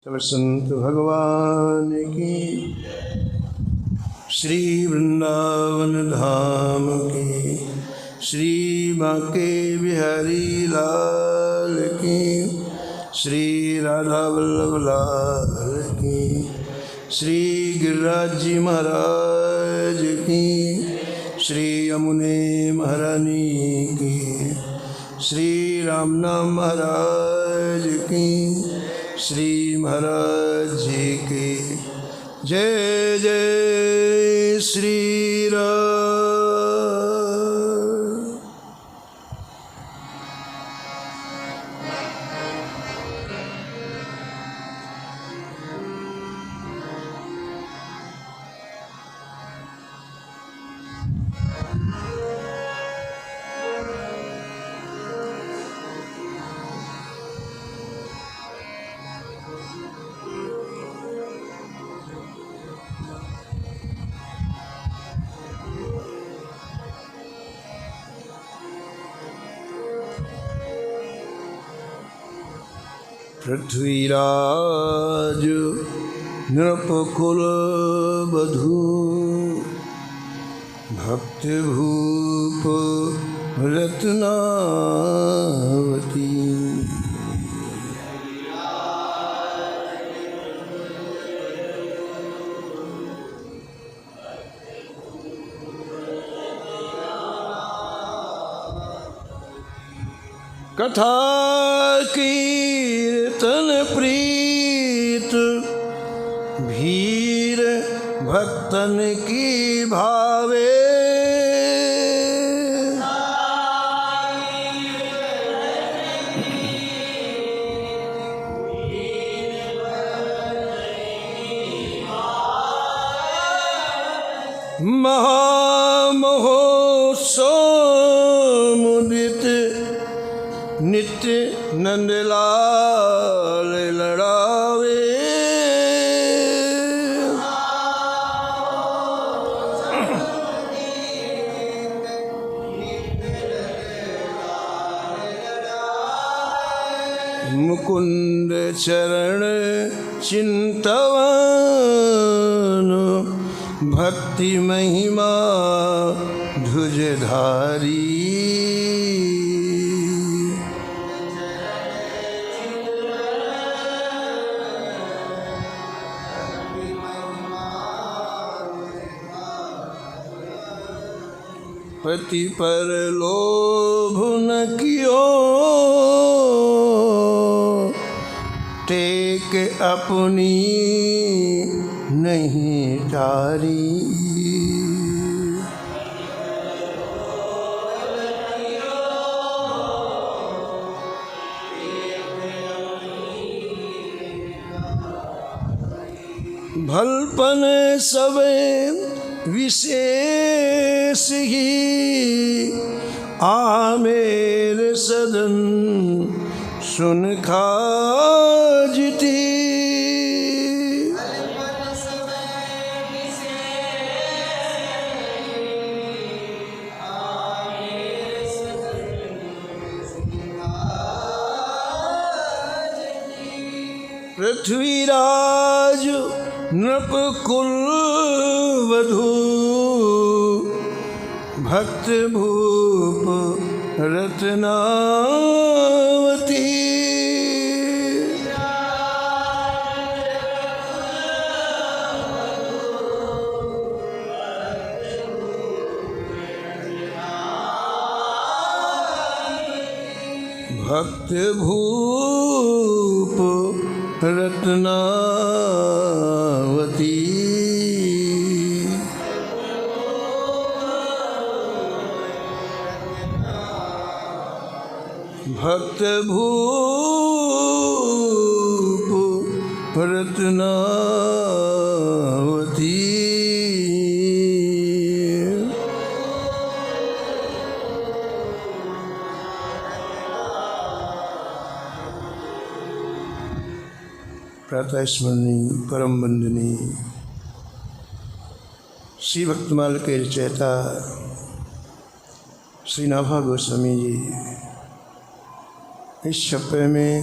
तब संत भगवान की, श्री वृंदावन धाम की, श्री बांके बिहारी लाल की, श्री राधा वल्लभ लाल की, श्री गिरिराज जी महाराज की, श्री यमुने महारानी की, श्री रामनाम महाराज की, श्री महाराज जी की जय जय श्री राम। पृथ्वीराज नृपकुल बधू, भक्ति भूप रत्नावती, कथा कीर्तन प्रीत, भीर भक्तन की भावे, महामहोत्सव मुदित नित्य नंदलाल लड़ावे, मुकुंद चरण चिंतवन, भक्ति महिमा ध्वजधारी, पति पर लोभ न कियो, टेक अपनी नहीं टारी, भलपन सब विशेष ही, आमेर सदन सुन खाजती, पृथ्वीराज नृपकुल वधू, भक्त भूप रत्नावती, भक्त भूप रत्नावती, भक्त भूप रत्नावती, प्रातः स्मरणी परम वंदनी श्री भक्तमाल के रचयिता श्री नाभा गोस्वामी जी इस छप्पे में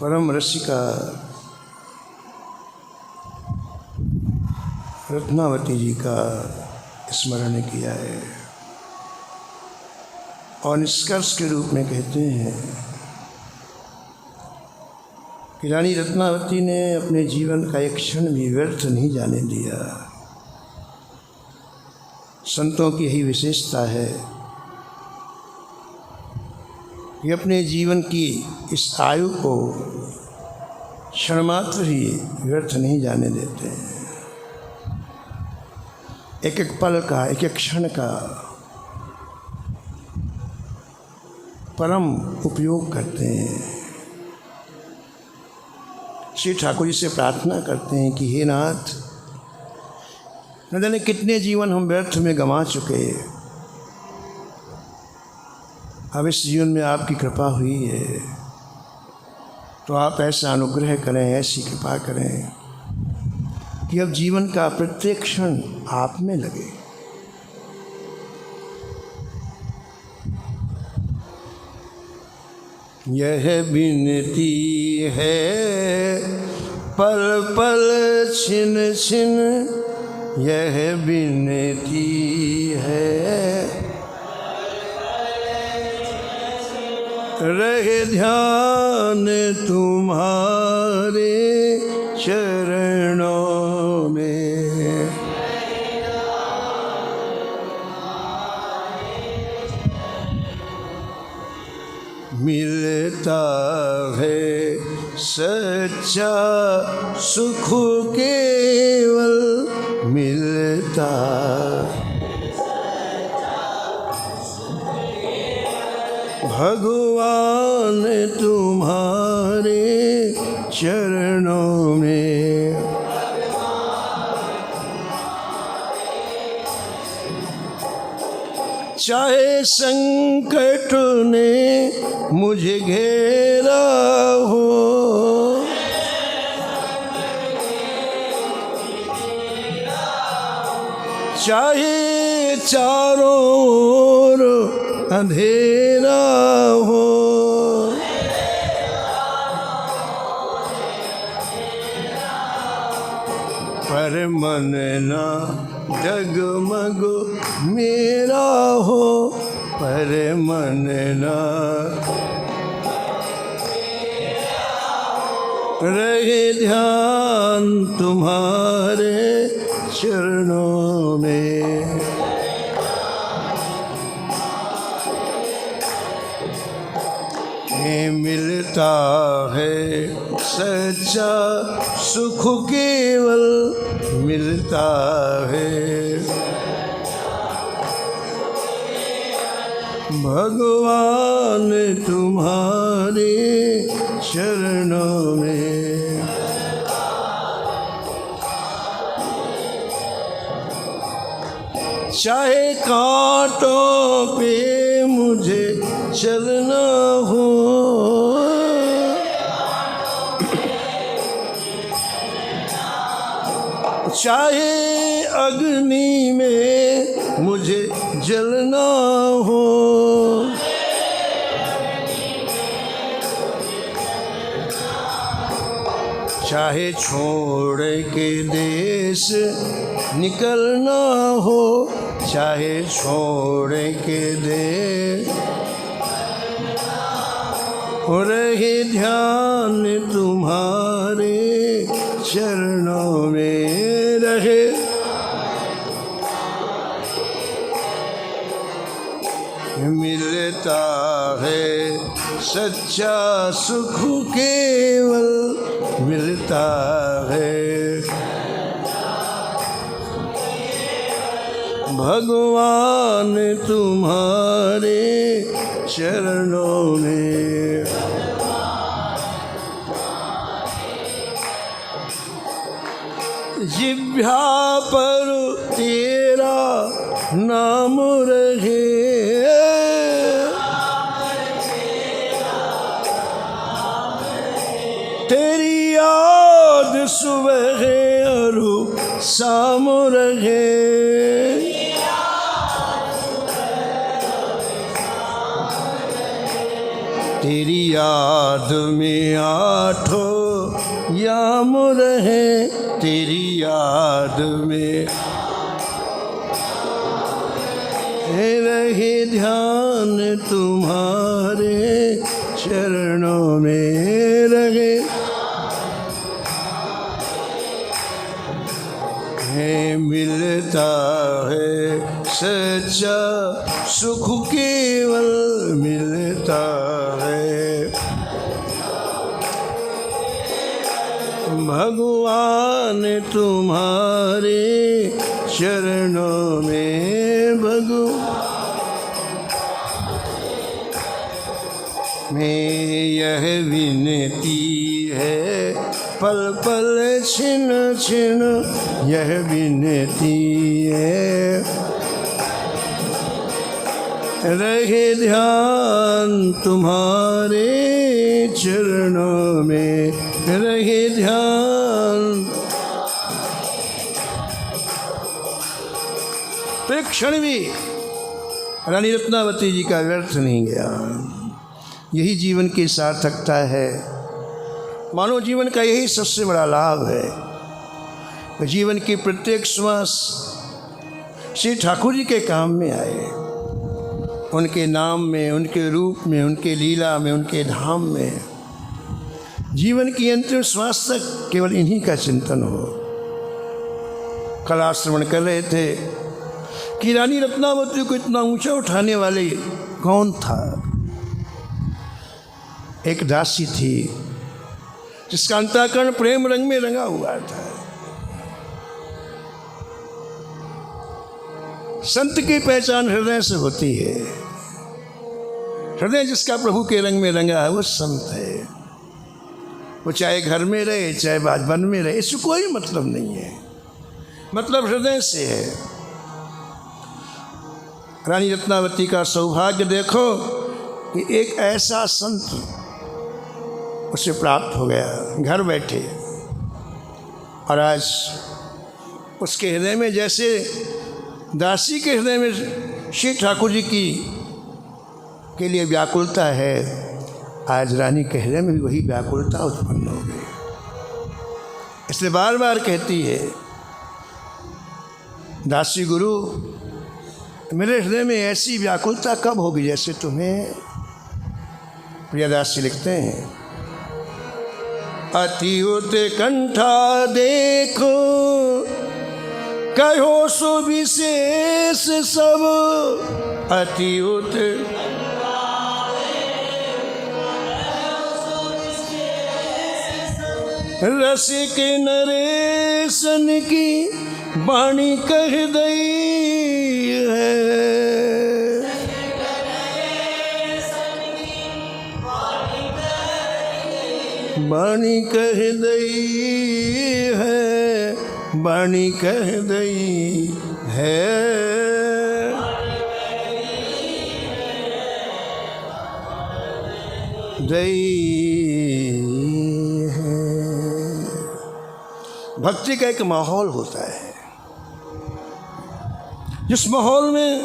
परम रसिका रत्नावती जी का स्मरण किया है और निष्कर्ष के रूप में कहते हैं कि रानी रत्नावती ने अपने जीवन का एक क्षण भी व्यर्थ नहीं जाने दिया। संतों की यही विशेषता है कि अपने जीवन की इस आयु को क्षणमात्र ही व्यर्थ नहीं जाने देते हैं। एक एक पल का, एक एक क्षण का परम उपयोग करते हैं। श्री ठाकुर जी से प्रार्थना करते हैं कि हे नाथ, न जाने कितने जीवन हम व्यर्थ में गंवा चुके, अब इस जीवन में आपकी कृपा हुई है तो आप ऐसा अनुग्रह करें, ऐसी कृपा करें कि अब जीवन का प्रत्येक क्षण आप में लगे। यह विनती है पल पल छिन छिन, यह विनती है रहे ध्यान तुम्हारे चरणों में। मिलता है सच्चा सुख केवल, मिलता भगवान तुम्हारे चरणों में। चाहे संकट ने मुझे घेरा हो, चाहे चारों ओर अंधेरा हो, पर मन ना डगमग मेरा हो, पर मन ना रहे ध्यान तुम्हारे चरणों में। मिलता है सच्चा सुख केवल, मिलता है भगवान तुम्हारे चरणों में। चाहे कांटों पे मुझे चलना हो, चाहे अग्नि में मुझे जलना हो, चाहे छोड़ के देश निकलना हो, चाहे छोड़ के देश रहे ध्यान तुम्हारे चरणों में रहे। मिलता है सच्चा सुख केवल, मिलता है भगवान तुम्हारे चरणों में। जिह्वा पर तेरा नाम रहे, तेरी याद सुबह और शाम रहे, तेरी याद में आठों याम रहे, तेरी याद में रहे ध्यान तुम्हारे चरणों में रहे। मिलता है सच्चा सुख केवल मिलता है, भगवान तुम्हारे चरणों में भगवान में यह विनती है, पल पल छिन छिन यह विनती है, रहे ध्यान तुम्हारे चरणों में रहे ध्यान। तो एक क्षण भी रानी रत्नावती जी का व्यर्थ नहीं गया। यही जीवन की सार्थकता है, मानव जीवन का यही सबसे बड़ा लाभ है। जीवन की प्रत्येक श्वास श्री ठाकुर जी के काम में आए, उनके नाम में, उनके रूप में, उनके लीला में, उनके धाम में। जीवन की अंतिम श्वास तक केवल इन्हीं का चिंतन हो। कल श्रवण कर रहे थे कि रानी रत्नावती को इतना ऊंचा उठाने वाले कौन था। एक दासी थी जिसका अंतःकरण प्रेम रंग में रंगा हुआ था। संत की पहचान हृदय से होती है। हृदय जिसका प्रभु के रंग में रंगा है वो संत है। वो चाहे घर में रहे चाहे वन में रहे, इससे कोई मतलब नहीं है, मतलब हृदय से है। रानी रत्नावती का सौभाग्य देखो कि एक ऐसा संत उसे प्राप्त हो गया घर बैठे, और आज उसके हृदय में जैसे दासी के हृदय में श्री ठाकुर जी की के लिए व्याकुलता है, आज रानी के हृदय में भी वही व्याकुलता उत्पन्न हो गई। इसलिए बार बार कहती है दासी गुरु, मेरे हृदय में ऐसी व्याकुलता कब होगी जैसे तुम्हें। प्रियदासी लिखते हैं, अति उत्कंठा देखो कहो सो विशेष सब, अति रसिक नरेशन की वाणी कह दई है। वाणी कह दई है, वाणी कह दई है। भक्ति का एक माहौल होता है, जिस माहौल में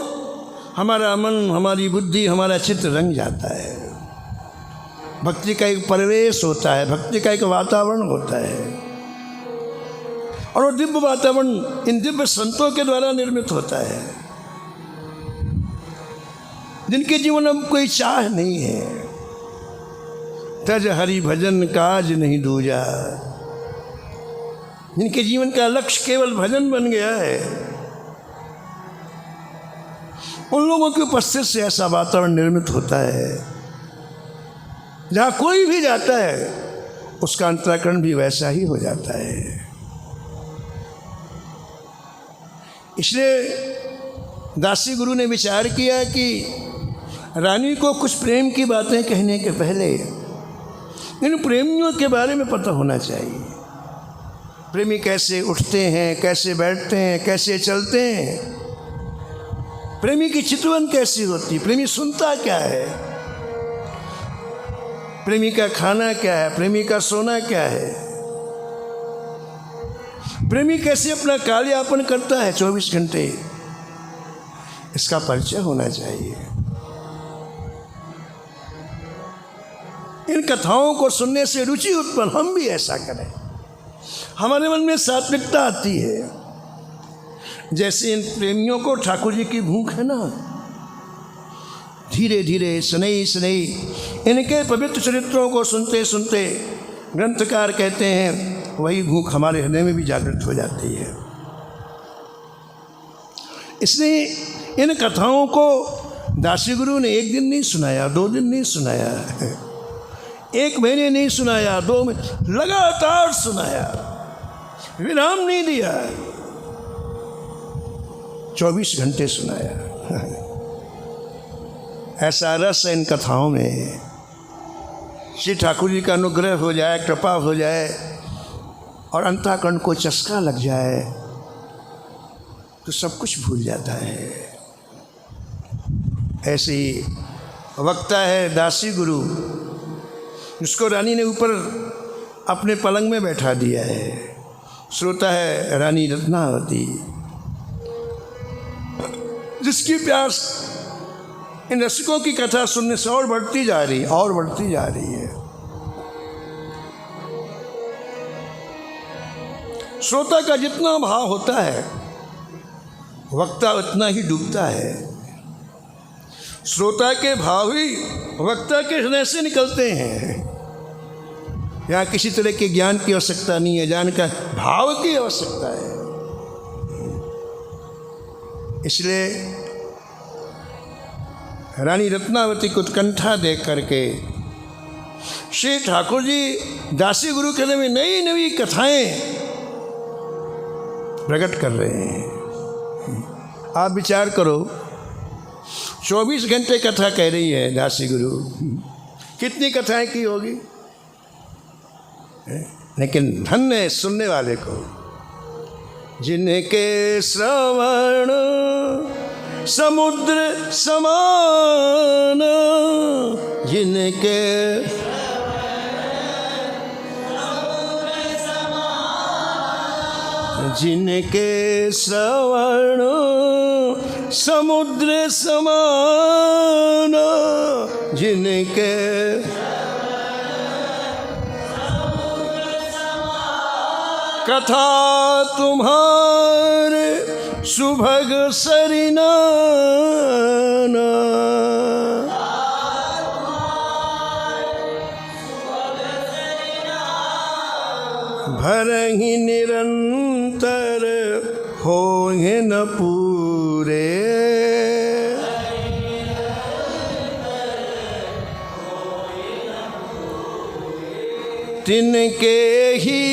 हमारा मन, हमारी बुद्धि, हमारा चित्त रंग जाता है। भक्ति का एक परिवेश होता है, भक्ति का एक वातावरण होता है, और वो दिव्य वातावरण इन दिव्य संतों के द्वारा निर्मित होता है, जिनके जीवन में कोई चाह नहीं है। तज हरि भजन काज नहीं दूजा, जिनके जीवन का लक्ष्य केवल भजन बन गया है, उन लोगों की उपस्थिति से ऐसा वातावरण निर्मित होता है जहाँ कोई भी जाता है उसका अंतःकरण भी वैसा ही हो जाता है। इसलिए दासी गुरु ने विचार किया कि रानी को कुछ प्रेम की बातें कहने के पहले इन प्रेमियों के बारे में पता होना चाहिए। प्रेमी कैसे उठते हैं, कैसे बैठते हैं, कैसे चलते हैं, प्रेमी की चितवन कैसी होती, प्रेमी सुनता क्या है, प्रेमी का खाना क्या है, प्रेमी का सोना क्या है, प्रेमी कैसे अपना कालयापन करता है 24 घंटे, इसका परिचय होना चाहिए। इन कथाओं को सुनने से रुचि उत्पन्न, हम भी ऐसा करें। हमारे मन में सात्विकता आती है। जैसे इन प्रेमियों को ठाकुर जी की भूख है ना, धीरे धीरे स्नेही स्नेही इनके पवित्र चरित्रों को सुनते सुनते ग्रंथकार कहते हैं वही भूख हमारे हृदय में भी जागृत हो जाती है। इसलिए इन कथाओं को दासी गुरु ने एक दिन नहीं सुनाया, 2 दिन नहीं सुनाया, 1 महीने नहीं सुनाया, 2 महीने लगातार सुनाया, विराम नहीं दिया, 24 घंटे सुनाया। ऐसा रस है इन कथाओं में। श्री ठाकुर जी का अनुग्रह हो जाए, कृपा हो जाए और अंतःकरण को चस्का लग जाए तो सब कुछ भूल जाता है। ऐसे ही वक्ता है दासी गुरु, जिसको रानी ने ऊपर अपने पलंग में बैठा दिया है। श्रोता है रानी रत्नावती, जिसकी प्यास इन रसिकों की कथा सुनने से और बढ़ती जा रही और बढ़ती जा रही है। श्रोता का जितना भाव होता है वक्ता उतना ही डूबता है। श्रोता के भाव ही वक्ता के हृदय से निकलते हैं। यहाँ किसी तरह के ज्ञान की आवश्यकता नहीं है, ज्ञान का भाव की आवश्यकता है। इसलिए रानी रत्नावती को उत्कंठा देख करके श्री ठाकुर जी दासी गुरु के हृदय में नई नई कथाएं प्रकट कर रहे हैं। आप विचार करो, 24 घंटे कथा कह रही है दासी गुरु, कितनी कथाएं की होगी। लेकिन धन्य है सुनने वाले को, जिनके श्रवण समुद्र समान, जिनके श्रवण समुद्र समान, जिनके कथा तुम्हारे सुभग सरिना, भरहि निरंतर होंगे न पूरे, तिनके ही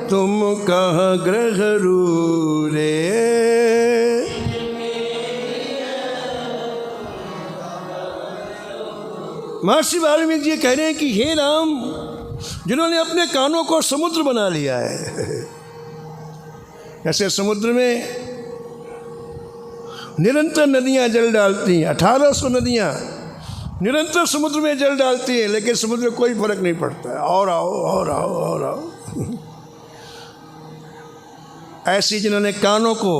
तुम कह ग्रह रूरे। महर्षि वाल्मीकि जी कह रहे हैं कि हे राम, जिन्होंने अपने कानों को समुद्र बना लिया है, ऐसे समुद्र में निरंतर नदियां जल डालती हैं, 1800 नदियां निरंतर समुद्र में जल डालती है, लेकिन समुद्र में कोई फर्क नहीं पड़ता है। और आओ और आओ और आओ। ऐसी जिन्होंने कानों को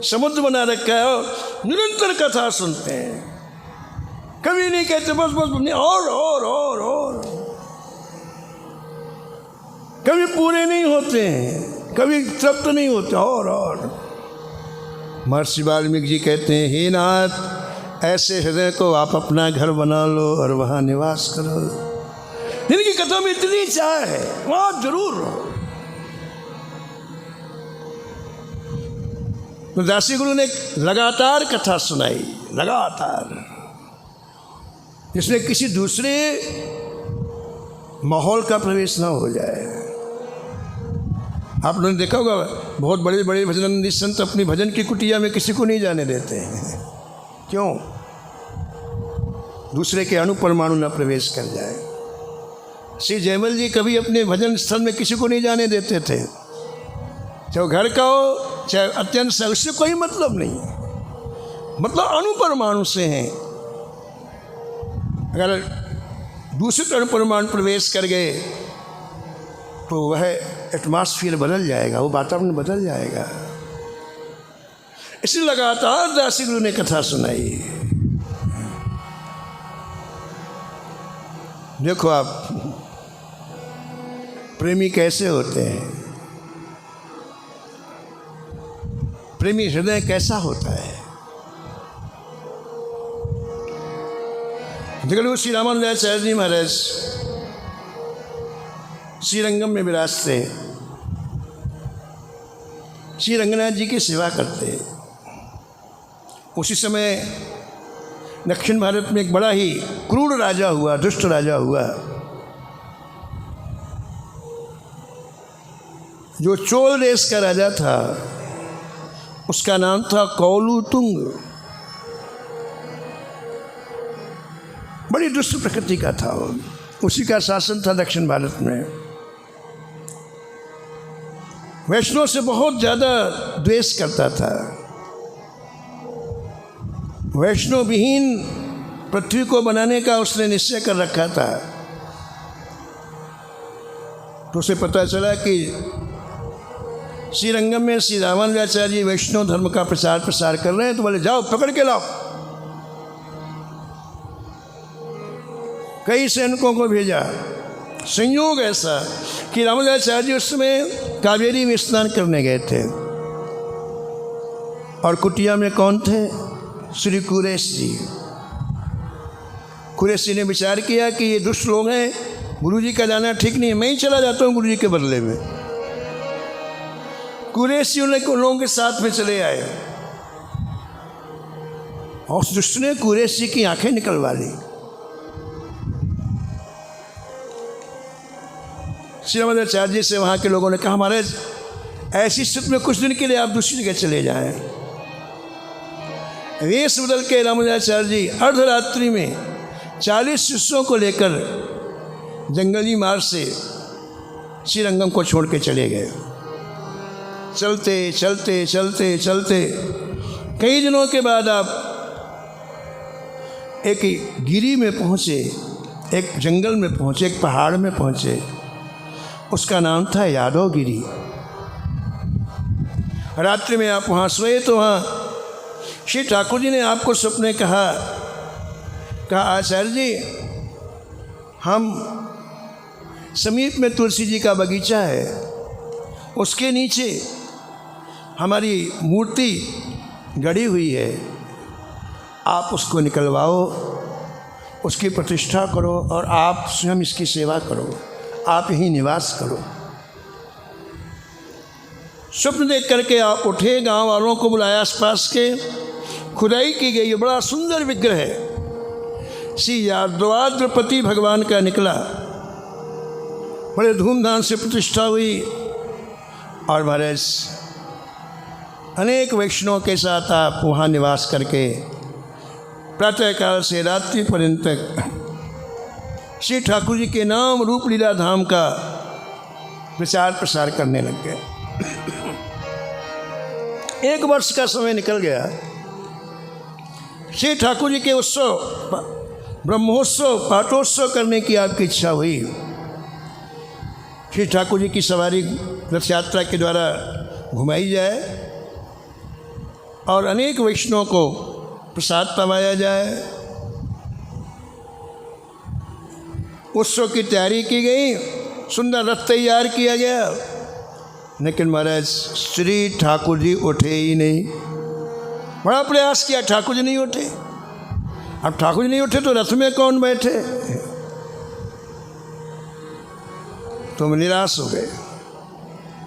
समुद्र बना रखा है और निरंतर कथा सुनते हैं, कभी नहीं कहते बस बस नहीं, और कभी पूरे नहीं होते हैं, कभी तृप्त नहीं होते, और। महर्षि वाल्मीकि जी कहते हैं, हे नाथ, ऐसे हृदय को आप अपना घर बना लो और वहाँ निवास करो। जिनकी कथा में इतनी चाह है वहाँ जरूर रहो। तो दासी गुरु ने लगातार कथा सुनाई, लगातार, जिसमें किसी दूसरे माहौल का प्रवेश ना हो जाए। आप लोगों ने देखा होगा, बहुत बड़े बड़े भजनानंदी संत अपनी भजन की कुटिया में किसी को नहीं जाने देते हैं। क्यों? दूसरे के अणु परमाणु न प्रवेश कर जाए। श्री जयमल जी कभी अपने भजन स्थल में किसी को नहीं जाने देते थे, चाहे घर का हो चाहे अत्यंत से, उससे कोई मतलब नहीं, मतलब अणु परमाणु से हैं। अगर दूसरे अणु परमाणु प्रवेश कर गए तो वह एटमॉस्फेयर बदल जाएगा, वो वातावरण बदल जाएगा। इसलिए लगातार दासी गुरु ने कथा सुनाई। देखो आप प्रेमी कैसे होते हैं, प्रेमी हृदय कैसा होता है। देखो श्री रामानुजाचार्य जी महाराज श्रीरंगम में विराजते, श्री रंगनाथ जी की सेवा करते। उसी समय दक्षिण भारत में एक बड़ा ही क्रूर राजा हुआ, दुष्ट राजा हुआ, जो चोल देश का राजा था। उसका नाम था कौलुतुंग। बड़ी दुष्ट प्रकृति का था वो। उसी का शासन था दक्षिण भारत में। वैष्णव से बहुत ज़्यादा द्वेष करता था। वैष्णव विहीन पृथ्वी को बनाने का उसने निश्चय कर रखा था। तो उसे पता चला कि श्रीरंगम में श्री रामानुजाचार्य जी वैष्णव धर्म का प्रसार कर रहे हैं, तो बोले जाओ पकड़ के लाओ। कई सैनिकों को भेजा। संयोग ऐसा कि रामानुजाचार्य जी उस समय कावेरी में स्नान करने गए थे, और कुटिया में कौन थे? श्री कुरेश जी। कुरेश जी ने विचार किया कि ये दुष्ट लोग हैं, गुरुजी का जाना ठीक नहीं है, मैं ही चला जाता हूँ गुरुजी के बदले में। कुरेश जी उन लोगों के साथ में चले आए, और उस दुष्ट ने कुरेश जी की आंखें निकलवा ली। श्री रामानुजाचार्य जी से वहाँ के लोगों ने कहा, महाराज ऐसी स्थिति में कुछ दिन के लिए आप दूसरी जगह चले जाएं। वेश बदल के रामानुजाचार्य जी अर्धरात्रि में 40 शिष्यों को लेकर जंगली मार्ग से श्रीरंगम को छोड़ के चले गए। चलते चलते चलते चलते कई दिनों के बाद आप एक गिरी में पहुँचे, एक जंगल में पहुँचे, एक पहाड़ में पहुँचे। उसका नाम था यादवगिरी। रात्रि में आप वहाँ सोए तो वहाँ श्री ठाकुर जी ने आपको सपने कहा आचार्य जी, हम समीप में तुलसी जी का बगीचा है, उसके नीचे हमारी मूर्ति गड़ी हुई है, आप उसको निकलवाओ, उसकी प्रतिष्ठा करो और आप स्वयं इसकी सेवा करो, आप यहीं निवास करो। स्वप्न देख करके आप उठे, गांव वालों को बुलाया, आसपास के खुदाई की गई, बड़ा सुंदर विग्रह है श्री यादवाद्रपति भगवान का निकला। बड़े धूमधाम से प्रतिष्ठा हुई, और महाराज अनेक वैष्णवों के साथ आप वहाँ निवास करके प्रातःकाल से रात्रि पर्यंत तक श्री ठाकुर जी के नाम रूप लीला धाम का प्रचार प्रसार करने लग गए। 1 वर्ष का समय निकल गया। श्री ठाकुर जी के उत्सव, ब्रह्मोत्सव, पाठोत्सव करने की आपकी इच्छा हुई। श्री ठाकुर जी की सवारी रथ यात्रा के द्वारा घुमाई जाए और अनेक वैष्णवों को प्रसाद पवाया जाए। उत्सव की तैयारी की गई, सुंदर रथ तैयार किया गया, लेकिन महाराज श्री ठाकुर जी उठे ही नहीं। बड़ा प्रयास किया, ठाकुर जी नहीं उठे। अब ठाकुर जी नहीं उठे तो रथ में कौन बैठे? तो निराश हो गए।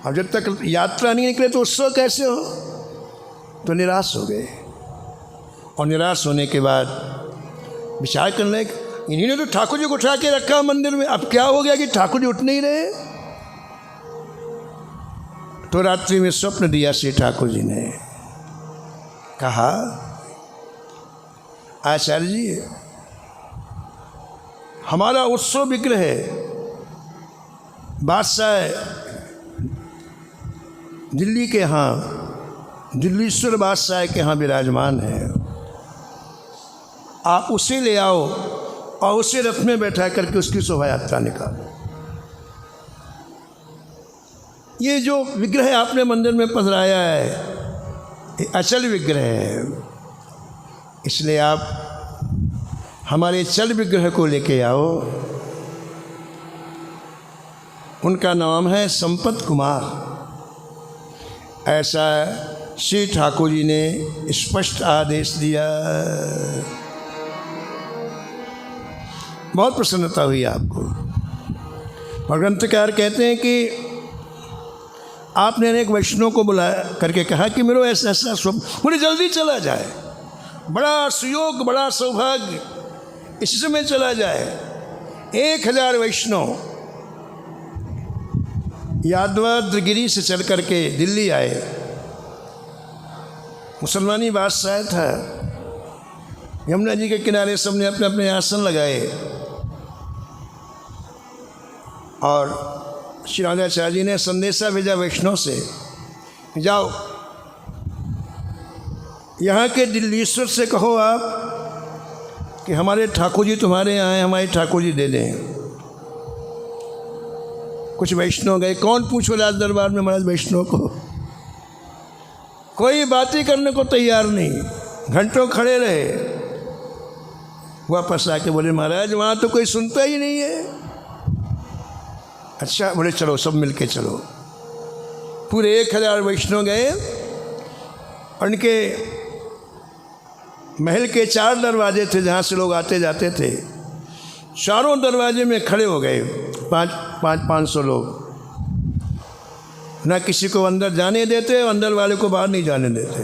अब जब तक यात्रा नहीं निकले तो उत्सव कैसे हो? तो निराश हो गए। और निराश होने के बाद विचार करने लगे, इन्हीं तो ठाकुर जी को उठा के रखा मंदिर में, अब क्या हो गया कि ठाकुर जी उठ नहीं रहे? तो रात्रि में स्वप्न दिया श्री ठाकुर जी ने, कहा आचार्य जी, हमारा उत्सव विग्रह है बादशाह दिल्ली के यहाँ, दिल्लीश्वर बादशाह के यहाँ विराजमान है, आप उसे ले आओ और उसे रथ में बैठा करके उसकी शोभा यात्रा निकालो। ये जो विग्रह आपने मंदिर में पधराया है, ये अचल विग्रह है, इसलिए आप हमारे चल विग्रह को लेके आओ उनका नाम है संपत कुमार। ऐसा श्री ठाकुर जी ने स्पष्ट आदेश दिया। बहुत प्रसन्नता हुई आपको। और ग्रंथकार कहते हैं कि आपने अनेक वैष्णव को बुलाया करके कहा कि मेरा ऐसा ऐसा मुझे जल्दी चला जाए, बड़ा सुयोग, बड़ा सौभाग्य इसी समय चला जाए। 1000 वैष्णव यादवाद्रगिरी से चल करके दिल्ली आए। मुसलमानी बादशाह था, यमुना जी के किनारे सबने अपने अपने आसन लगाए और श्री राजाचार्य जी ने संदेशा भेजा वैष्णव से, जाओ यहाँ के दिल्लीश्वर से कहो आप कि हमारे ठाकुर जी तुम्हारे यहाँ हैं, हमारे ठाकुर जी दे दें। कुछ वैष्णव गए, कौन पूछो राज दरबार में महाराज वैष्णव को, कोई बातें करने को तैयार नहीं, घंटों खड़े रहे। वापस आके बोले महाराज वहाँ तो कोई सुनता ही नहीं है। अच्छा, बोले चलो सब मिलके चलो। पूरे 1000 वैष्णव गए और उनके महल के 4 दरवाजे थे जहाँ से लोग आते जाते थे। चारों दरवाजे में खड़े हो गए 500 लोग। ना किसी को अंदर जाने देते, अंदर वाले को बाहर नहीं जाने देते।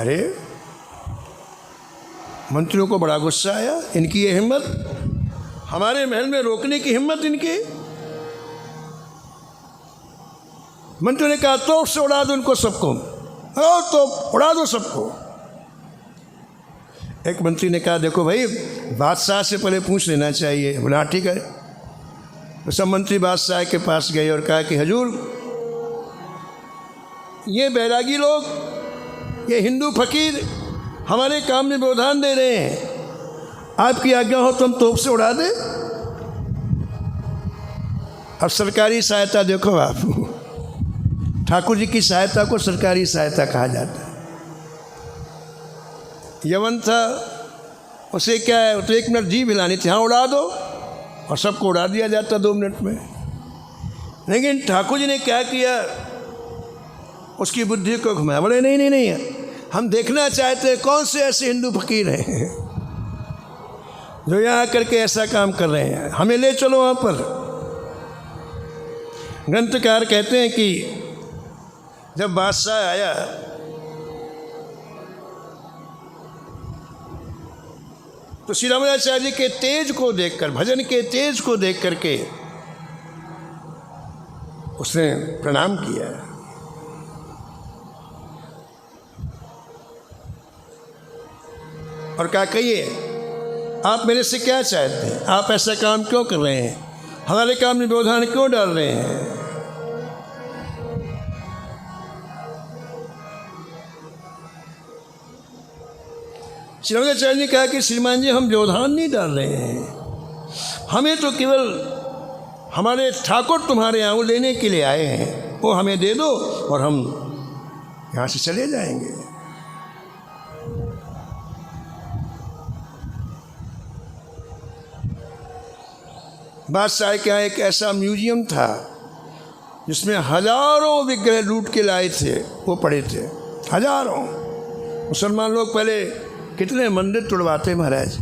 अरे मंत्रियों को बड़ा गुस्सा आया, इनकी ये हिम्मत, हमारे महल में रोकने की हिम्मत इनकी। मंत्रियों ने कहा तोप से उड़ा दो उनको सबको, तो उड़ा दो सबको। एक मंत्री ने कहा देखो भाई, बादशाह से पहले पूछ लेना चाहिए। बोला ठीक है। तो सब मंत्री बादशाह के पास गए और कहा कि हजूर, ये बैरागी लोग, ये हिंदू फकीर हमारे काम में व्यवधान दे रहे हैं, आपकी आज्ञा हो तो हम तोप से उड़ा दें। अब सरकारी सहायता देखो आप, ठाकुर जी की सहायता को सरकारी सहायता कहा जाता है। यवन था, उसे क्या है, तो 1 मिनट जीभ हिलानी थी, हाँ उड़ा दो, और सबको उड़ा दिया जाता 2 मिनट में। लेकिन ठाकुर जी ने क्या किया, उसकी बुद्धि को घुमाया। बोले नहीं नहीं नहीं, हम देखना चाहते हैं कौन से ऐसे हिंदू फकीर हैं जो यहाँ आकर के ऐसा काम कर रहे हैं, हमें ले चलो वहाँ पर। ग्रंथकार कहते हैं कि जब बादशाह आया तो श्री रामाचार्य जी के तेज को देखकर, भजन के तेज को देख करके उसने प्रणाम किया और कहा कहिए आप मेरे से क्या चाहते हैं, आप ऐसा काम क्यों कर रहे हैं, हमारे काम में व्यवधान क्यों डाल रहे हैं। श्री रामाचार्य ने कहा कि श्रीमान जी हम व्यवधान नहीं डाल रहे हैं, हमें तो केवल हमारे ठाकुर तुम्हारे यहाँ लेने के लिए आए हैं, वो हमें दे दो और हम यहाँ से चले जाएंगे। बादशाह के यहाँ एक ऐसा म्यूजियम था जिसमें हजारों विग्रह लूट के लाए थे, वो पड़े थे हजारों। मुसलमान लोग पहले कितने मंदिर तुड़वाते महाराज,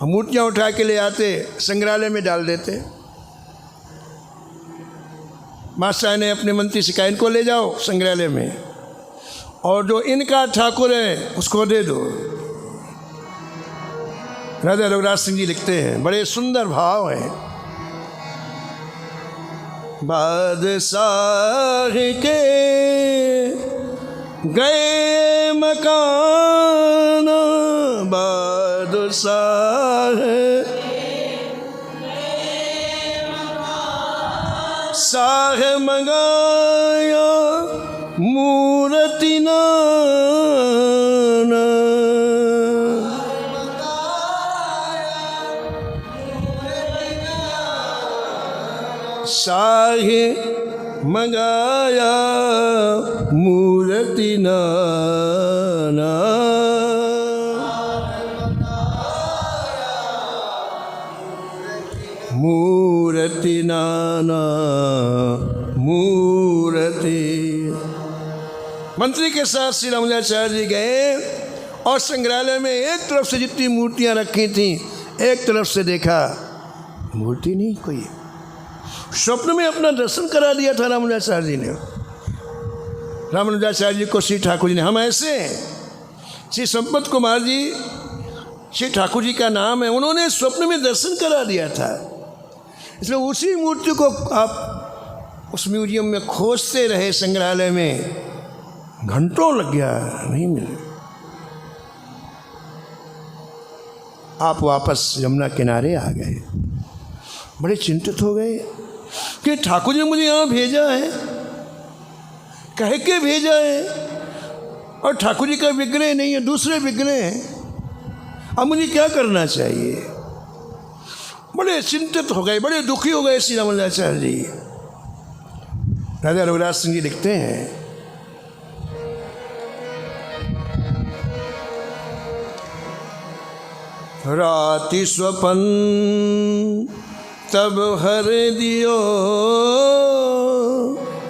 मूर्तियाँ उठा के ले आते, संग्रहालय में डाल देते। बादशाह ने अपने मंत्री से कहा इनको ले जाओ संग्रहालय में, और जो इनका ठाकुर है उसको दे दो। राजा रघुराज सिंह जी लिखते हैं, बड़े सुंदर भाव हैं। बादशाह के गए मकान, बादशाह साह मंगाया मूर्ति नाना, साह मंगाया मूर्ति नाना, मूर्ति नाना मूर्ति। मंत्री के साथ श्री रामानुजाचार्य जी गए और संग्रहालय में एक तरफ से जितनी मूर्तियां रखी थीं, एक तरफ से देखा मूर्ति नहीं कोई। स्वप्न में अपना दर्शन करा दिया था रामानुजाचार्य जी ने। रामानुजाचार्य जी को श्री ठाकुर जी ने, हम ऐसे श्री संपत कुमार जी, श्री ठाकुर जी का नाम है, उन्होंने स्वप्न में दर्शन करा दिया था। इसलिए उसी मूर्ति को आप उस म्यूजियम में खोजते रहे, संग्रहालय में घंटों लग गया, नहीं मिले। आप वापस यमुना किनारे आ गए, बड़े चिंतित हो गए कि ठाकुर जी ने मुझे यहाँ भेजा है, कह के भेजा है, और ठाकुर जी का विग्रह नहीं है, दूसरे विग्रह हैं। अब मुझे क्या करना चाहिए? बड़े चिंतित हो गए, बड़े दुखी हो गए श्री रामानुजाचार्य जी। राजा रघुराज सिंह जी लिखते हैं, राति स्वपन तब हर दियो,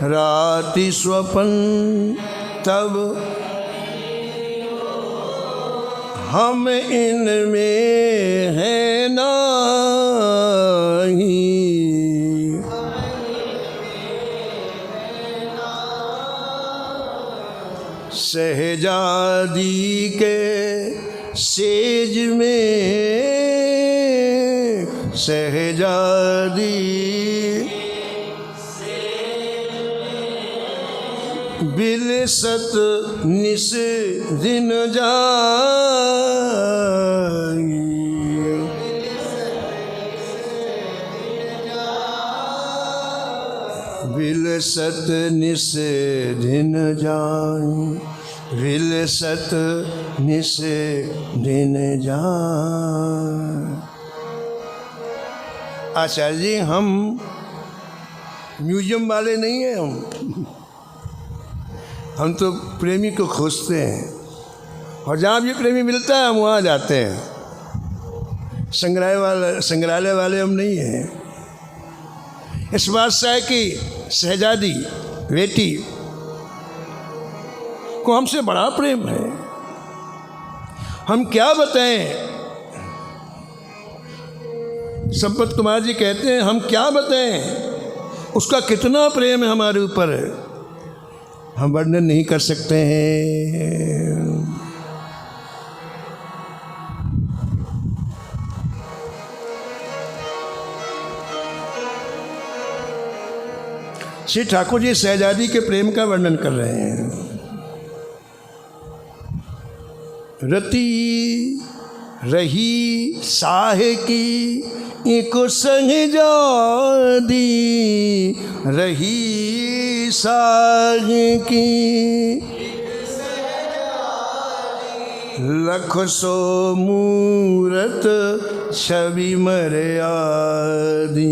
राति स्वपन तब हम इनमें है नाही। सहजादी के सेज में सहजादी बिलसत निस दिन जाई। बिलसत निस दिन जाई, बिलसत निस दिन जाई। आचार्य जी, हम म्यूजियम वाले नहीं हैं, हम तो प्रेमी को खोजते हैं, और जहाँ भी प्रेमी मिलता है हम वहाँ जाते हैं। संग्रहालय वाले हम नहीं हैं। इस बादशाह की शहजादी बेटी को हमसे बड़ा प्रेम है, हम क्या बताएं। संपत कुमार जी कहते हैं, हम क्या बताएं उसका कितना प्रेम है हमारे ऊपर, हम वर्णन नहीं कर सकते हैं। श्री ठाकुर जी शहजादी के प्रेम का वर्णन कर रहे हैं। रति रही साहे की इको संजादी, रही साहे की लख सो मूरत छवि मर्यादी।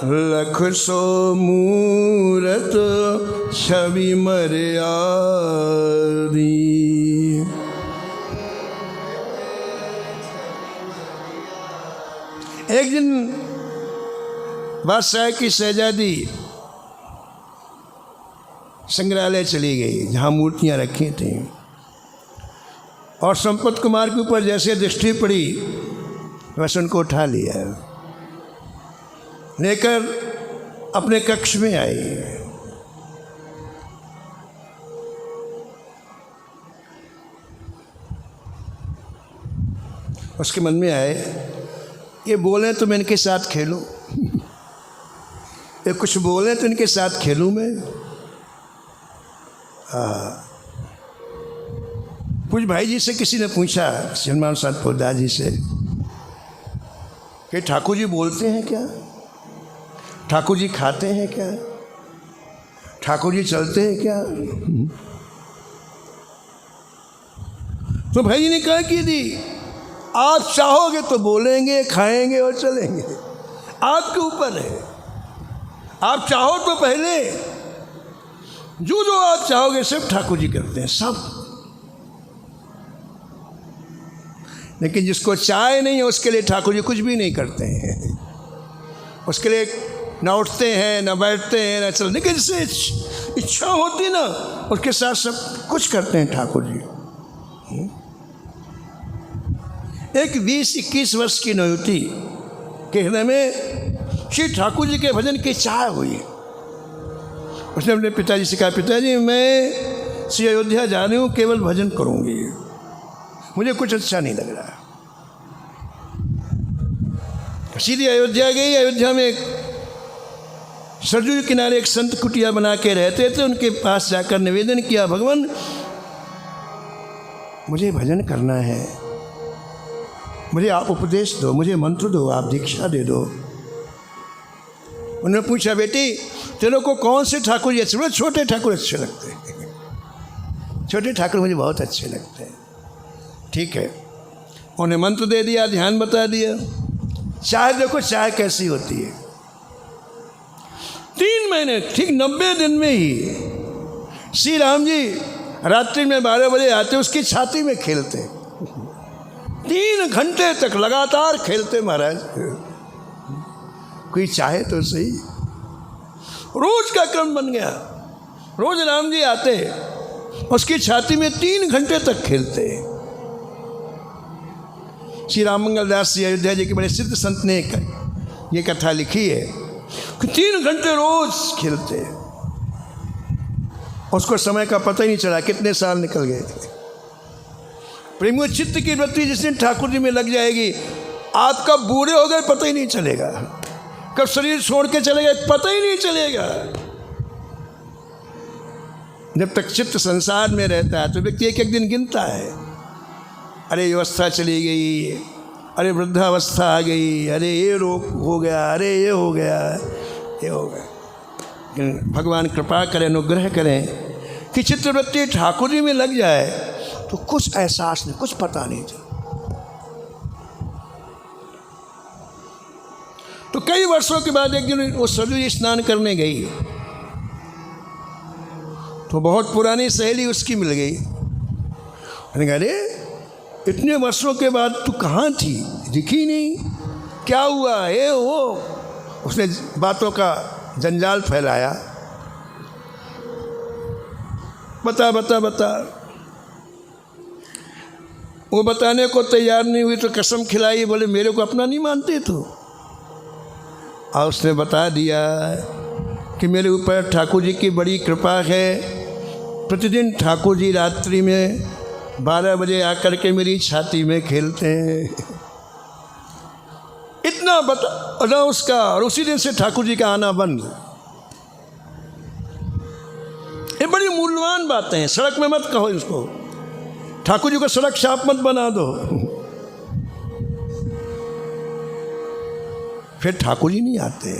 लख सो मूरत छवि मर्यादी। एक दिन बादशाह की शहजादी संग्रहालय चली गई जहाँ मूर्तियाँ रखी थी, और संपत कुमार के ऊपर जैसे दृष्टि पड़ी वैसे उनको उठा लिया, लेकर अपने कक्ष में आई। उसके मन में आए, ये बोलें तो मैं इनके साथ खेलूं, ये कुछ बोलें तो इनके साथ खेलूं मैं। कुछ भाई जी से किसी ने पूछा, सलमान साहब पोदार जी से, कि ठाकुर जी बोलते हैं क्या, ठाकुर जी खाते हैं क्या, ठाकुर जी चलते हैं क्या? तो भाई जी ने कहा कि दी आप चाहोगे तो बोलेंगे, खाएंगे और चलेंगे, आपके ऊपर है। आप चाहो तो पहले जो जो आप चाहोगे सब ठाकुर जी करते हैं, सब। लेकिन जिसको चाय नहीं है उसके लिए ठाकुर जी कुछ भी नहीं करते हैं। उसके लिए ना उठते हैं, ना बैठते हैं, ना चलते, लेकिन जिससे इच्छा होती ना उसके साथ सब कुछ करते हैं ठाकुर जी। एक 20-21 वर्ष की नौयुवती के हृदय में श्री ठाकुर जी के भजन की चाह हुई। उसने अपने पिताजी से कहा, पिताजी मैं श्री अयोध्या जा रही हूँ, केवल भजन करूँगी, मुझे कुछ अच्छा नहीं लग रहा। सीधी अयोध्या गई। अयोध्या में एक सरजू के किनारे एक संत कुटिया बना के रहते थे। उनके पास जाकर निवेदन किया, भगवान मुझे भजन करना है, मुझे आप उपदेश दो, मुझे मंत्र दो, आप दीक्षा दे दो। उन्होंने पूछा, बेटी तेरे को कौन से ठाकुर जी अच्छे? बोले छोटे ठाकुर अच्छे लगते हैं, छोटे ठाकुर मुझे बहुत अच्छे लगते हैं। ठीक है, उन्हें मंत्र दे दिया, ध्यान बता दिया। चाय देखो चाय कैसी होती है। 3 महीने, ठीक 90 दिन में ही श्री राम जी रात्रि में 12 बजे आते, उसकी छाती में खेलते। 3 घंटे तक लगातार खेलते महाराज। कोई चाहे तो सही। रोज का क्रम बन गया। रोज राम जी आते, उसकी छाती में 3 घंटे तक खेलते। श्री राम मंगल दास जी अयोध्या जी के बड़े सिद्ध संत ने ये कथा लिखी है कि 3 घंटे रोज खेलते। उसको समय का पता ही नहीं चला, कितने साल निकल गए। प्रेमियों, चित्त की वृत्ति जिस दिन ठाकुर जी में लग जाएगी, आप कब बूढ़े हो गए पता ही नहीं चलेगा, कब शरीर छोड़ के चले गए पता ही नहीं चलेगा। जब तक चित्त संसार में रहता है तो व्यक्ति एक एक दिन गिनता है। अरे अवस्था चली गई, अरे वृद्धावस्था आ गई, अरे ये रोग हो गया, अरे ये हो गया, ये हो गया। लेकिन भगवान कृपा करें, अनुग्रह करें कि चित्तवृत्ति ठाकुर जी में लग जाए तो कुछ एहसास नहीं, कुछ पता नहीं चलता। तो कई वर्षों के बाद एक दिन वो सरजू जी स्नान करने गई तो बहुत पुरानी सहेली उसकी मिल गई। मैंने कहा, अरे इतने वर्षों के बाद तू कहाँ थी, दिखी नहीं, क्या हुआ, ये वो। उसने बातों का जंजाल फैलाया, बता बता बता। वो बताने को तैयार नहीं हुई तो कसम खिलाई, बोले मेरे को अपना नहीं मानते तो। और उसने बता दिया कि मेरे ऊपर ठाकुर जी की बड़ी कृपा है। प्रतिदिन ठाकुर जी रात्रि में 12 बजे आकर के मेरी छाती में खेलते हैं। इतना बता उसका, और उसी दिन से ठाकुर जी का आना बंद। ये बड़ी मूल्यवान बातें हैं। सड़क में मत कहो इसको, ठाकुर जी को सड़क छाप मत बना दो, फिर ठाकुर जी नहीं आते।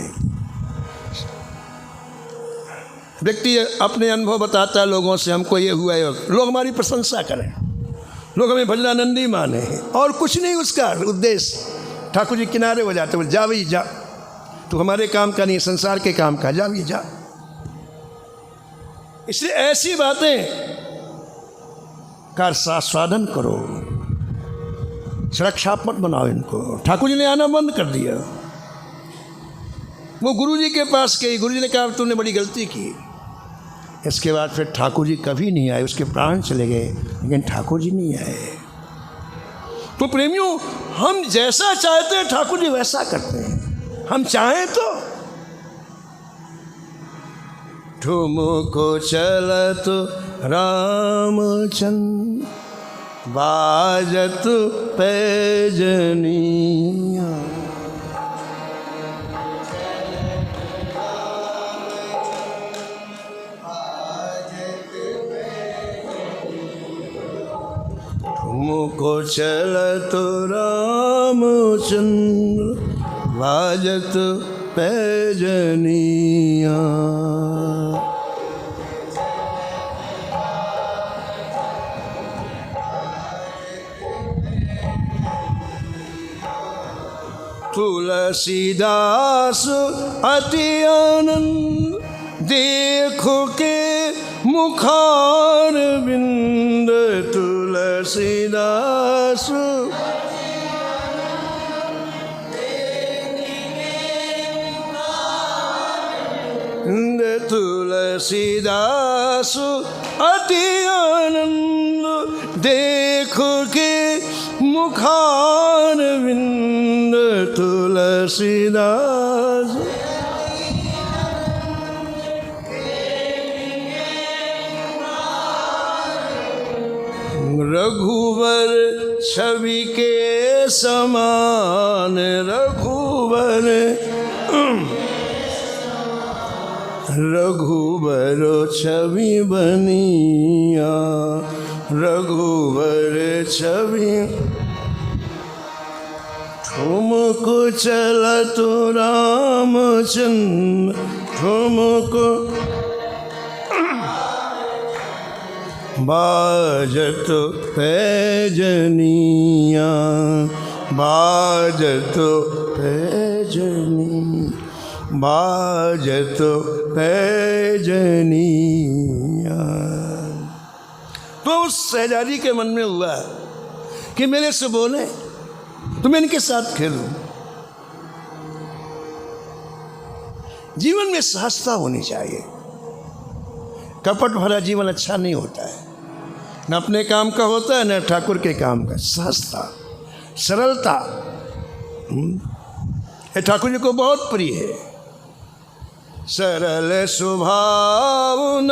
व्यक्ति अपने अनुभव बताता है लोगों से, हमको ये हुआ है, लोग हमारी प्रशंसा करें, लोग हमें भजनानंदी माने, और कुछ नहीं उसका उद्देश्य। ठाकुर जी किनारे हो जाते, बोले जा भाई जा, तू हमारे काम का नहीं, संसार के काम का, जा भाई जा। इसलिए ऐसी बातें का स्वादन करो, सड़क छाप मत बनाओ इनको। ठाकुर जी ने आना बंद कर दिया। वो गुरु जी के पास गई, गुरु जी ने कहा तूने बड़ी गलती की। इसके बाद फिर ठाकुर जी कभी नहीं आए, उसके प्राण चले गए, लेकिन ठाकुर जी नहीं आए। तो प्रेमियों, हम जैसा चाहते हैं ठाकुर जी वैसा करते हैं। हम चाहें तो ठुमको चलत रामचंद्र बाजत पैजनिया, ठुमको चलत रामचंद्र बाजत पैजनिया। तुलसीदास अति आनंद देखो के मुखार बिंद, तुलसीदास तुलसीदास अति आनंद देख के मुखारविंद तुलसीदास रघुवर छवि के समान रघुवर छवि बनिया रघुवर छवि ठुमको चला तो रामचंद्र ठुमको बाजत पैजनिया बाजत पैजनी बाजत पैजनिया। तो उस शहजादी के मन में हुआ कि मेरे से बोले तो मैं इनके साथ खेलूं। जीवन में सहजता होनी चाहिए। कपट भरा जीवन अच्छा नहीं होता है, न अपने काम का होता है न ठाकुर के काम का। सहजता सरलता ये ठाकुर जी को बहुत प्रिय है। सरल स्वभाव न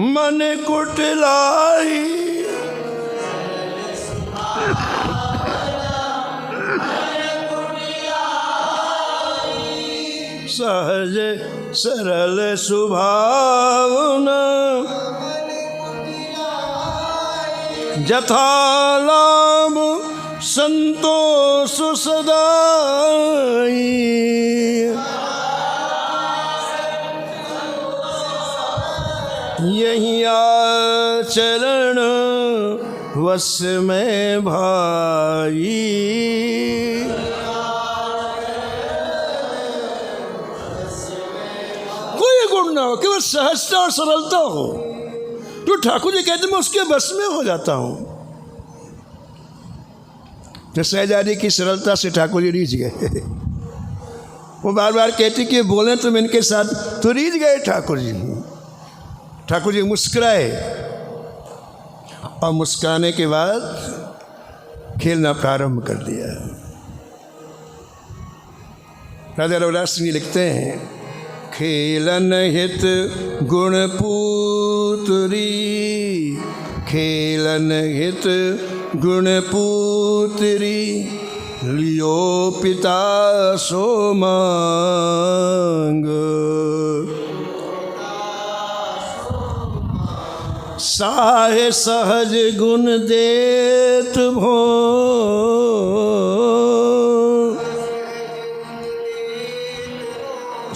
मन कुटिलाई सहज सरल स्वभाव न जथा लाभ संतोष सदाई यही आचरण वश में भाई ना हो, केवल सहजता और सरलता हो। तो ठाकुर जी कहते मैं उसके बस में हो जाता हूं। तो शहजादी की सरलता से ठाकुर जी रीझ गए। वो बार बार कहती कि बोले तुम इनके साथ, तो रीझ गए ठाकुर जी। ठाकुर जी मुस्कुराए और मुस्कुराने के बाद खेलना प्रारंभ कर दिया। राजा रविदास सिंह लिखते हैं खेलन हित गुण पूतरी खेलन हित गुण पूतरी लियो पिता सो मांग साहे सहज गुण देत भो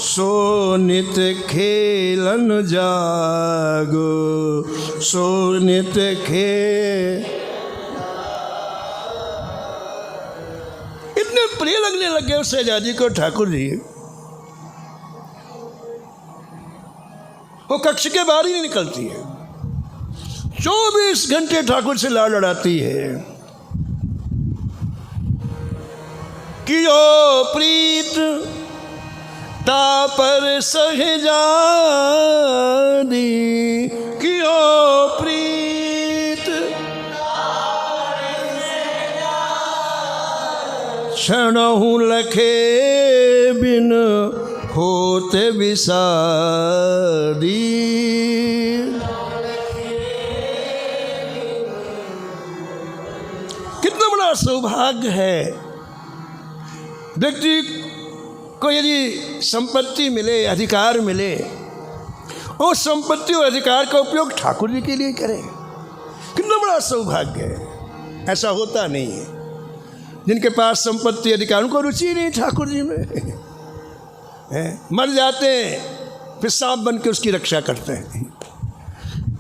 सो नित खेलन जागो सो नित इतने प्रिय लगने लगे उस शहजादी को ठाकुर जी। वो कक्ष के बाहर ही नहीं निकलती है, 24 घंटे ठाकुर से लाड़ लड़ाती है। कियो प्रीत तापर सहजादी कियो प्रीत क्षणहु लखे बिन होते विषादी। कितना बड़ा सौभाग्य है व्यक्ति को यदि संपत्ति मिले, अधिकार मिले, और संपत्ति और अधिकार का उपयोग ठाकुर जी के लिए करें। कितना बड़ा सौभाग्य है। ऐसा होता नहीं है। जिनके पास संपत्ति अधिकार उनको रुचि नहीं ठाकुर जी में, मर जाते हैं फिर सांप बन के उसकी रक्षा करते हैं।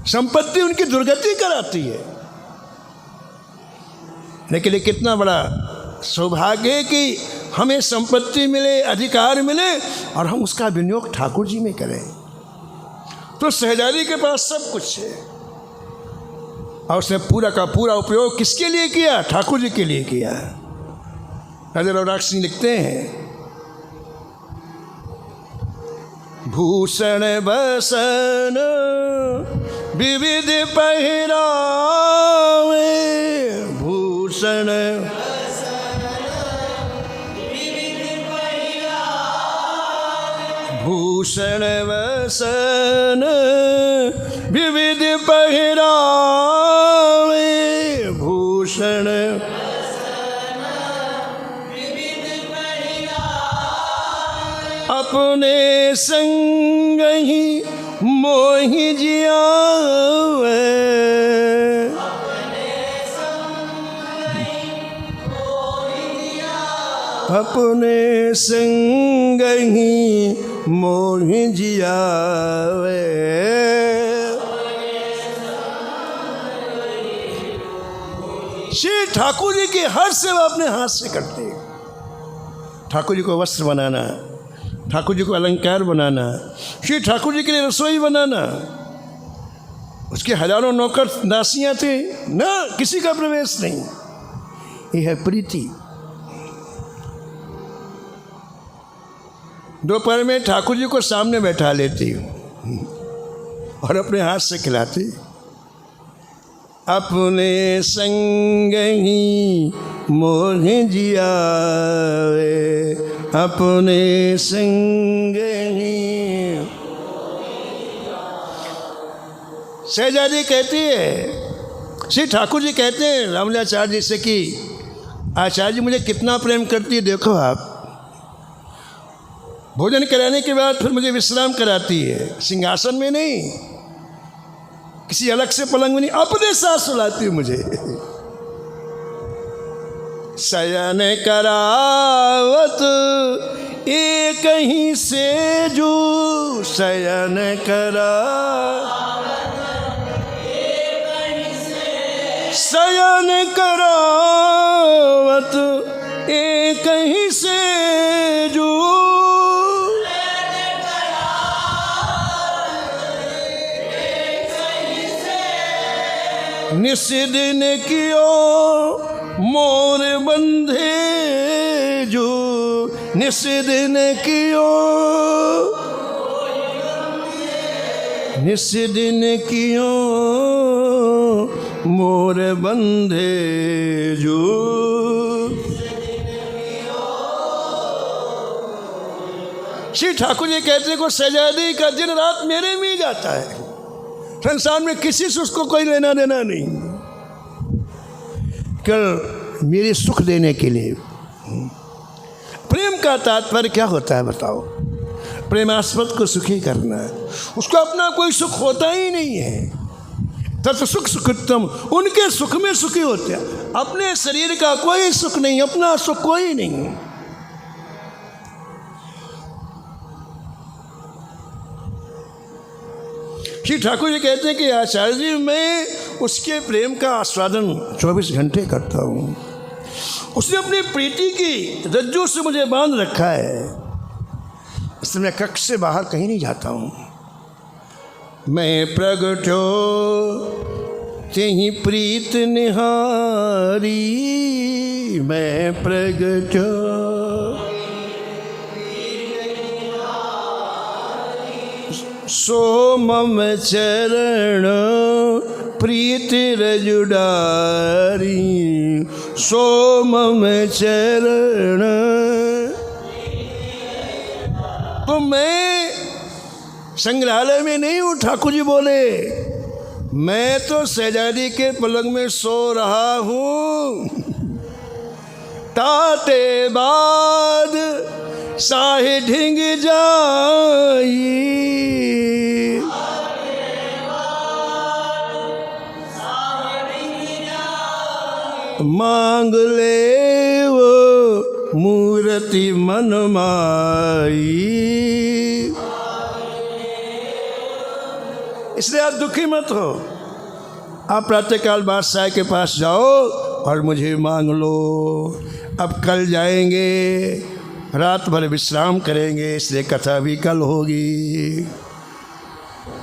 संपत्ति उनकी दुर्गति कराती है। लेकिन ये कितना बड़ा सौभाग्य है कि हमें संपत्ति मिले, अधिकार मिले और हम उसका विनियोग ठाकुर जी में करें। तो शहजादी के पास सब कुछ है और उसने पूरा का पूरा उपयोग किसके लिए किया? ठाकुर जी के लिए किया। राजा रविदास सिंह लिखते हैं भूषण बसन विविध पहरावे, भूषण भूषण वसन विविध पहरावे, भूषण अपने संग ही मोहि जियावे, अपने संग ही मोहि जियावे। श्री ठाकुर जी की हर सेवा अपने हाथ से करते हैं। ठाकुर जी को वस्त्र बनाना, ठाकुर जी को अलंकार बनाना, श्री ठाकुर जी के लिए रसोई बनाना, उसके हजारों नौकर दासियां थे ना, किसी का प्रवेश नहीं। ये है प्रीति। दोपहर में ठाकुर जी को सामने बैठा लेती और अपने हाथ से खिलाती। अपने संग ही मोहि जियावे, अपने संग ही। शहजादी कहती है, श्री ठाकुर जी कहते हैं रामलाचार्य जी से कि आचार्य जी मुझे कितना प्रेम करती है, देखो आप। भोजन कराने के बाद फिर मुझे विश्राम कराती है, सिंहासन में नहीं, किसी अलग से पलंग में नहीं, अपने साथ सुलाती है मुझे। शयन करावत एक ही सेजू, शयन शयन करावत एक ही सेजू, निस्दिन कियो मोर बंधे जो, निस्दिन कियो, निस्दिन कियो मोर बंधे जो। श्री ठाकुर जी कहते को शहजादी का दिन रात मेरे में ही जाता है, संसार में किसी से उसको कोई लेना देना नहीं, कल मेरे सुख देने के लिए। प्रेम का तात्पर्य क्या होता है बताओ? प्रेमास्पद को सुखी करना है, उसको अपना कोई सुख होता ही नहीं है। तत् सुख सुखोत्तम, उनके सुख में सुखी होते हैं, अपने शरीर का कोई सुख नहीं, अपना सुख कोई नहीं। श्री ठाकुर जी कहते हैं कि आचार्य जी मैं उसके प्रेम का आस्वादन 24 घंटे करता हूँ। उसने अपनी प्रीति की रज्जू से मुझे बांध रखा है, इसलिए मैं कक्ष से बाहर कहीं नहीं जाता हूँ। मैं प्रगटो तेहि प्रीत निहारी, मैं प्रगटो सो मम चरण प्रीति रजुडारी, सो मम चरण। तो मैं संग्रहालय में नहीं हूँ, ठाकुर जी बोले, मैं तो शहजादी के पलंग में सो रहा हूँ। ताते बाद साहे ढिंग जाई, मांग ले वो मूर्ति मन माई। इसलिए आप दुखी मत हो, आप प्रातःकाल बादशाह के पास जाओ और मुझे मांग लो। अब कल जाएंगे, रात भर विश्राम करेंगे, इसलिए कथा भी कल होगी।